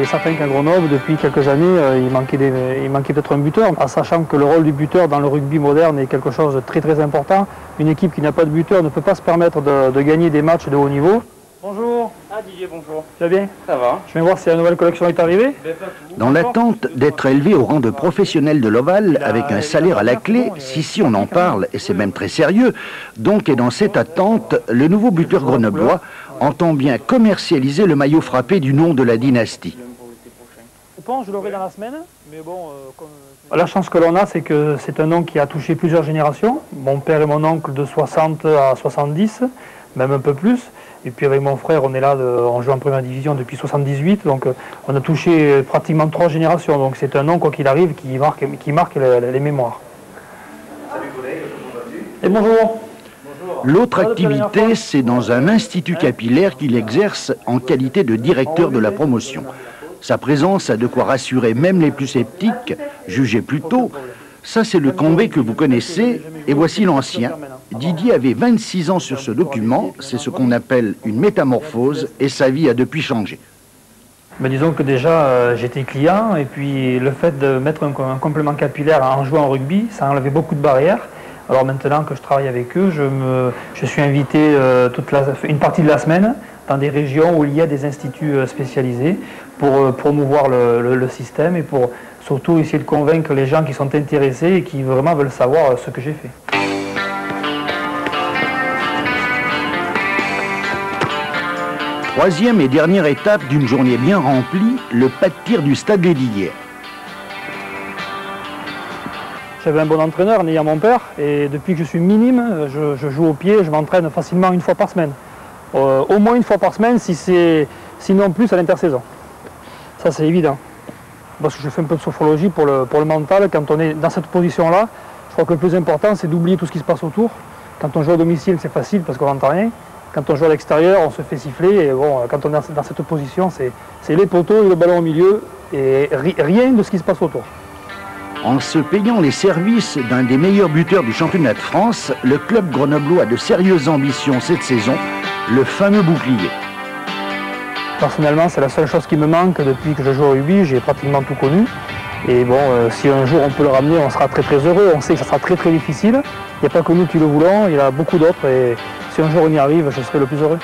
Il est certain qu'à Grenoble, depuis quelques années, il manquait peut-être un buteur, en sachant que le rôle du buteur dans le rugby moderne est quelque chose de très important. Une équipe qui n'a pas de buteur ne peut pas se permettre de gagner des matchs de haut niveau. Bonjour. Ah Didier, bonjour. Tu vas bien? Ça va. Je viens voir si la nouvelle collection est arrivée. Dans l'attente d'être élevé au rang de professionnel de l'Oval avec un salaire à la clé, si on en parle, et c'est même très sérieux, donc et dans cette attente, le nouveau buteur grenoblois entend bien commercialiser le maillot frappé du nom de la dynastie. Je pense que je l'aurai dans la semaine, mais bon... La chance que l'on a, c'est que c'est un nom qui a touché plusieurs générations. Mon père et mon oncle de 60 à 70, même un peu plus. Et puis avec mon frère, on est là, on joue en première division depuis 78, donc on a touché pratiquement 3 générations. Donc c'est un nom, quoi qu'il arrive, qui marque les mémoires. Salut collègue, et bonjour. L'autre activité, c'est dans un institut capillaire qu'il exerce en qualité de directeur de la promotion. Sa présence a de quoi rassurer même les plus sceptiques, jugés plus tôt. Ça, c'est le Combé que vous connaissez, et voici l'ancien. Didier avait 26 ans sur ce document, c'est ce qu'on appelle une métamorphose, et sa vie a depuis changé. Mais disons que déjà, j'étais client, et puis le fait de mettre un complément capillaire en jouant au rugby, ça enlevait beaucoup de barrières. Alors maintenant que je travaille avec eux, je suis invité une partie de la semaine dans des régions où il y a des instituts spécialisés pour promouvoir le système et pour surtout essayer de convaincre les gens qui sont intéressés et qui vraiment veulent savoir ce que j'ai fait. Troisième et dernière étape d'une journée bien remplie, le pas de tir du stade des Lillières. J'avais un bon entraîneur en ayant mon père et depuis que je suis minime, je joue au pied, je m'entraîne facilement 1 fois par semaine. Au moins 1 fois par semaine, sinon plus à l'intersaison. Ça c'est évident. Parce que je fais un peu de sophrologie pour le mental. Quand on est dans cette position-là, je crois que le plus important c'est d'oublier tout ce qui se passe autour. Quand on joue à domicile, c'est facile parce qu'on n'entend rien. Quand on joue à l'extérieur, on se fait siffler. Et bon, quand on est dans cette position, c'est les poteaux et le ballon au milieu et rien de ce qui se passe autour. En se payant les services d'un des meilleurs buteurs du championnat de France, le club grenoblois a de sérieuses ambitions cette saison, le fameux bouclier. Personnellement, c'est la seule chose qui me manque depuis que je joue au rugby, j'ai pratiquement tout connu. Et bon, si un jour on peut le ramener, on sera très heureux. On sait que ça sera très difficile. Il n'y a pas que nous qui le voulons, il y en a beaucoup d'autres. Et si un jour on y arrive, je serai le plus heureux.